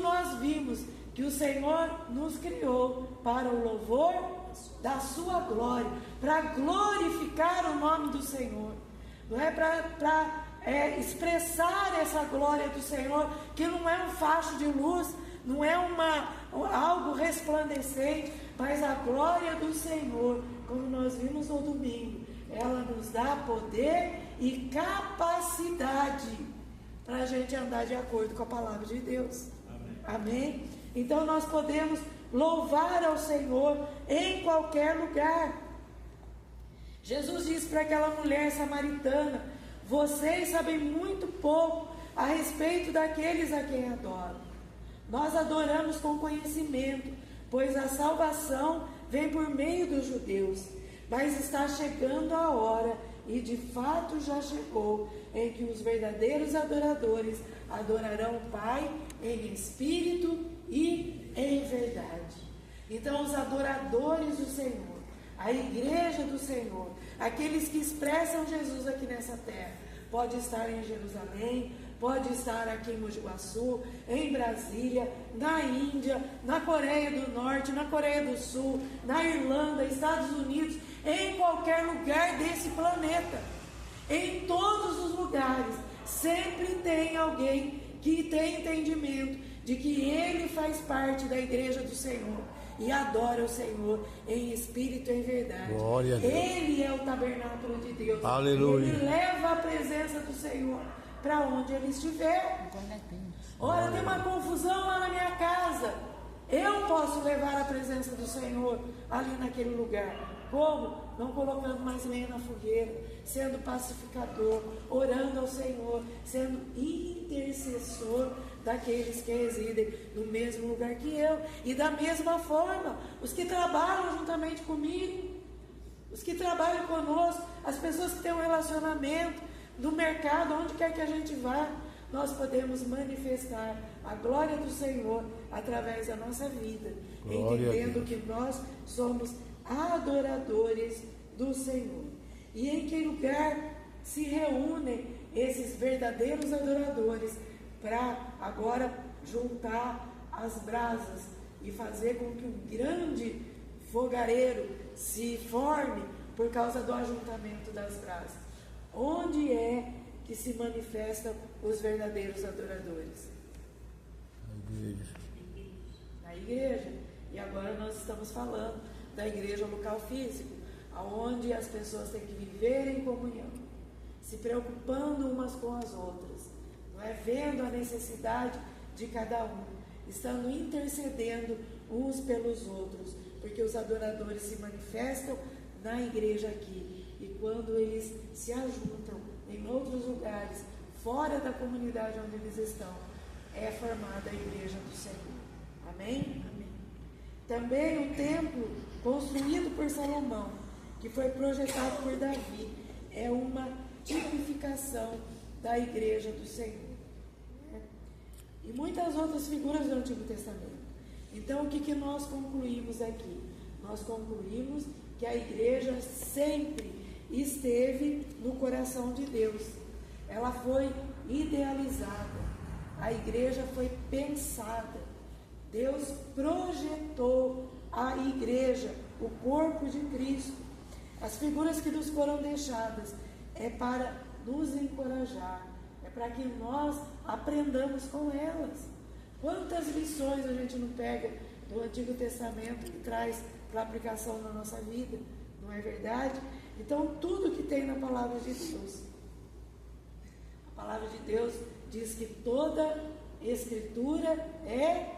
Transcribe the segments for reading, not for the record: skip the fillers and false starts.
nós vimos que o Senhor nos criou para o louvor da sua glória, para glorificar o nome do Senhor, não é para expressar essa glória do Senhor, que não é um facho de luz, não é algo resplandecente, mas a glória do Senhor, como nós vimos no domingo, ela nos dá poder e capacidade para a gente andar de acordo com a palavra de Deus. Amém? Então nós podemos louvar ao Senhor em qualquer lugar. Jesus disse para aquela mulher samaritana: vocês sabem muito pouco a respeito daqueles a quem adoram. Nós adoramos com conhecimento, pois a salvação vem por meio dos judeus. Mas está chegando a hora, e de fato já chegou, em que os verdadeiros adoradores adorarão o Pai em espírito e em verdade. Então os adoradores do Senhor, a igreja do Senhor, aqueles que expressam Jesus aqui nessa terra, pode estar em Jerusalém, pode estar aqui em Mogi Guaçu, em Brasília, na Índia, na Coreia do Norte, na Coreia do Sul, na Irlanda, Estados Unidos, em qualquer lugar desse planeta. Em todos os lugares, sempre tem alguém que tem entendimento de que ele faz parte da igreja do Senhor e adora o Senhor em espírito e em verdade. Glória a Deus. Ele é o tabernáculo de Deus. Aleluia. Ele leva a presença do Senhor para onde ele estiver. Ora, tem uma confusão lá na minha casa, eu posso levar a presença do Senhor ali naquele lugar. Como? Não colocando mais lenha na fogueira, sendo pacificador, orando ao Senhor, sendo intercessor daqueles que residem no mesmo lugar que eu. E da mesma forma, os que trabalham juntamente comigo, os que trabalham conosco, as pessoas que têm um relacionamento no mercado, onde quer que a gente vá, nós podemos manifestar a glória do Senhor através da nossa vida, entendendo que nós somos adoradores do Senhor. E em que lugar se reúnem esses verdadeiros adoradores para agora juntar as brasas e fazer com que um grande fogareiro se forme por causa do ajuntamento das brasas? Onde é que se manifestam os verdadeiros adoradores? Na igreja. E agora nós estamos falando da igreja local físico, onde as pessoas têm que viver em comunhão, se preocupando umas com as outras, não é? Vendo a necessidade de cada um, estando intercedendo uns pelos outros, porque os adoradores se manifestam na igreja aqui, e quando eles se ajuntam em outros lugares, fora da comunidade onde eles estão, é formada a igreja do Senhor. Amém? Amém. Também o templo construído por Salomão, que foi projetado por Davi, é uma tipificação da igreja do Senhor. E muitas outras figuras do Antigo Testamento. Então o que nós concluímos aqui? Nós concluímos que a igreja sempre esteve no coração de Deus. Ela foi idealizada, a igreja foi pensada. Deus projetou a igreja, o corpo de Cristo. As figuras que nos foram deixadas é para nos encorajar, é para que nós aprendamos com elas. Quantas lições a gente não pega do Antigo Testamento e traz para aplicação na nossa vida, não é verdade? Então tudo que tem na palavra de Deus, a palavra de Deus diz que toda escritura é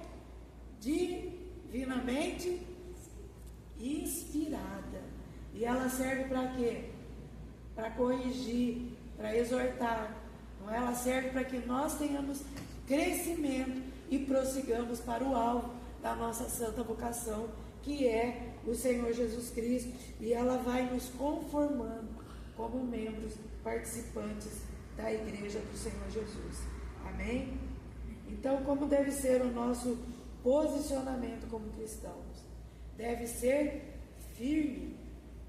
divinamente inspirada. E ela serve para quê? Para corrigir, para exortar. Não é? Ela serve para que nós tenhamos crescimento e prossigamos para o alvo da nossa santa vocação, que é o Senhor Jesus Cristo. E ela vai nos conformando como membros participantes da igreja do Senhor Jesus. Amém? Então, como deve ser o nosso posicionamento como cristãos? Deve ser firme.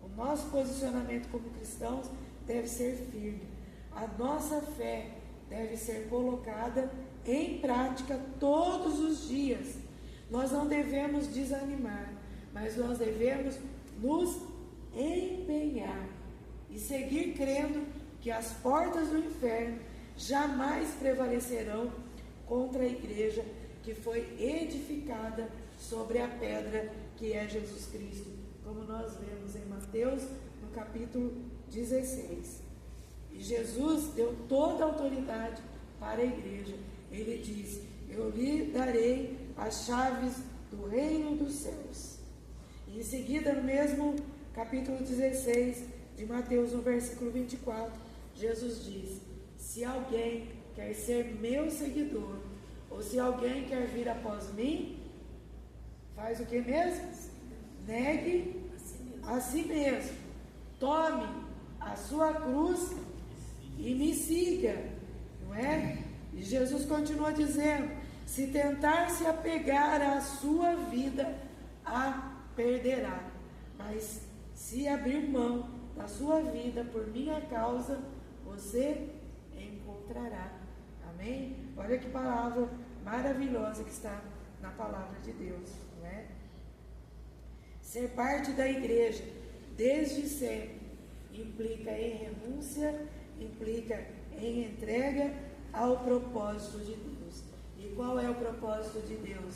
O nosso posicionamento como cristãos deve ser firme. A nossa fé deve ser colocada em prática todos os dias. Nós não devemos desanimar, mas nós devemos nos empenhar e seguir crendo que as portas do inferno jamais prevalecerão contra a igreja que foi edificada sobre a pedra que é Jesus Cristo, como nós vemos em Mateus, no capítulo 16. E Jesus deu toda a autoridade para a igreja. Ele diz: eu lhe darei as chaves do reino dos céus. E em seguida, no mesmo capítulo 16 de Mateus, no versículo 24, Jesus diz: se alguém quer ser meu seguidor, ou se alguém quer vir após mim, faz o que mesmo? Negue a si mesmo. Tome a sua cruz e me siga, não é? E Jesus continua dizendo: se tentar se apegar à sua vida, a perderá. Mas se abrir mão da sua vida por minha causa, você encontrará. Amém? Olha que palavra maravilhosa que está na palavra de Deus, não é? Ser parte da igreja desde sempre implica em renúncia, implica em entrega ao propósito de Deus. E qual é o propósito de Deus?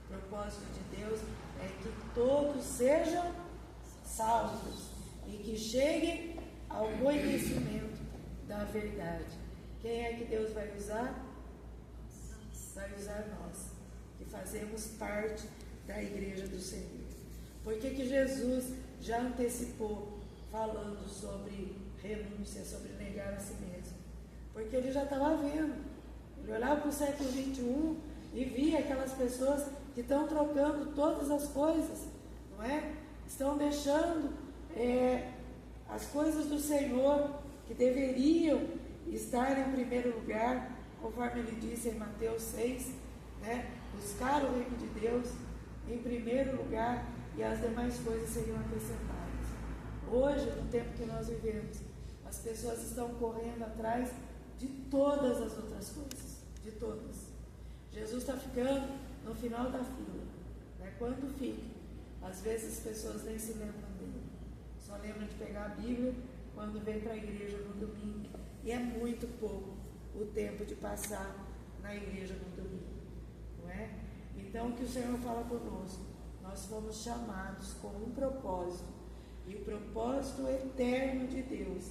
O propósito de Deus é que todos sejam salvos e que cheguem ao conhecimento da verdade. Quem é que Deus vai usar? Vai usar nós, que fazemos parte da igreja do Senhor. Por que Jesus já antecipou falando sobre renúncia, sobre negar a si mesmo? Porque ele já estava vendo. Ele olhava para o século 21 e via aquelas pessoas que estão trocando todas as coisas, não é? Estão deixando as coisas do Senhor, que deveriam estar em primeiro lugar, conforme ele disse em Mateus 6, né? Buscar o reino de Deus em primeiro lugar, e as demais coisas seriam acrescentadas. Hoje, no tempo que nós vivemos, as pessoas estão correndo atrás de todas as outras coisas, de todas. Jesus está ficando no final da fila, né? Quando fica, às vezes as pessoas nem se lembram dele, só lembram de pegar a Bíblia quando vem para a igreja no domingo, e é muito pouco o tempo de passar na igreja no domingo, não é? Então, o que o Senhor fala conosco? Nós fomos chamados com um propósito, e o propósito eterno de Deus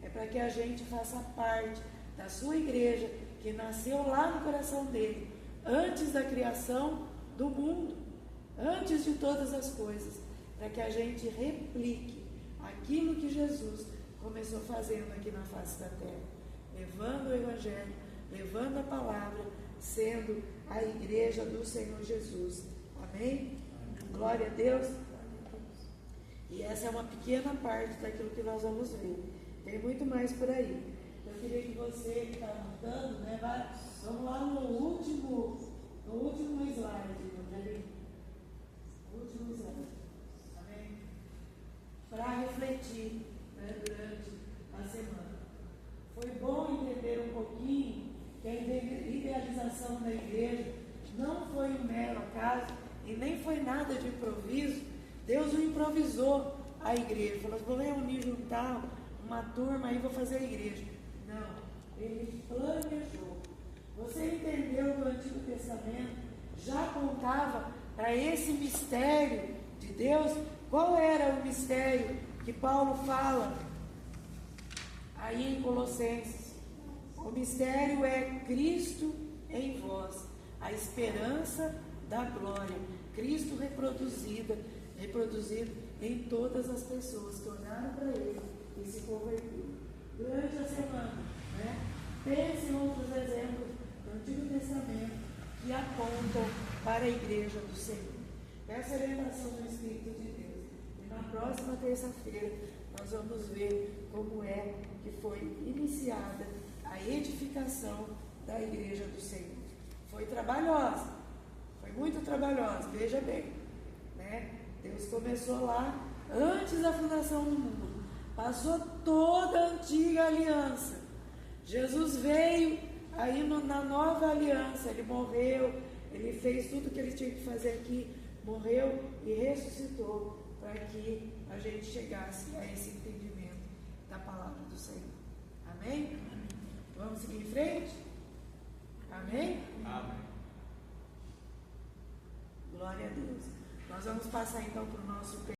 é para que a gente faça parte da sua igreja, que nasceu lá no coração dele, antes da criação do mundo, antes de todas as coisas, para que a gente replique aquilo que Jesus começou fazendo aqui na face da terra, levando o Evangelho, levando a palavra, sendo a igreja do Senhor Jesus. Amém? Glória a Deus. E essa é uma pequena parte daquilo que nós vamos ver. Tem muito mais por aí. Eu queria que você que está anotando, né, vamos lá no último slide. Último slide. Amém? Para refletir, né, durante a semana. Foi bom entender um pouquinho que a idealização da igreja não foi um mero acaso e nem foi nada de improviso. Deus não improvisou a igreja, falou: vou reunir, juntar uma turma aí, vou fazer a igreja. Não, ele planejou. Você entendeu que o Antigo Testamento já contava para esse mistério de Deus? Qual era o mistério que Paulo fala aí em Colossenses? O mistério é Cristo em vós, a esperança da glória. Cristo reproduzido em todas as pessoas que olharam para ele e se converteram. Durante a semana, né? Pense em outros exemplos do Antigo Testamento que apontam para a igreja do Senhor. Essa é a orientação do Espírito de Deus. E na próxima terça-feira nós vamos ver como é que foi iniciada a edificação da igreja do Senhor. Foi trabalhosa, foi muito trabalhosa, veja bem, né? Deus começou lá antes da fundação do mundo, passou toda a antiga aliança. Jesus veio aí na nova aliança, ele morreu, ele fez tudo que ele tinha que fazer aqui, morreu e ressuscitou para que a gente chegasse a esse entendimento da palavra do Senhor. Amém? Vamos seguir em frente? Amém? Amém. Glória a Deus. Nós vamos passar então para o nosso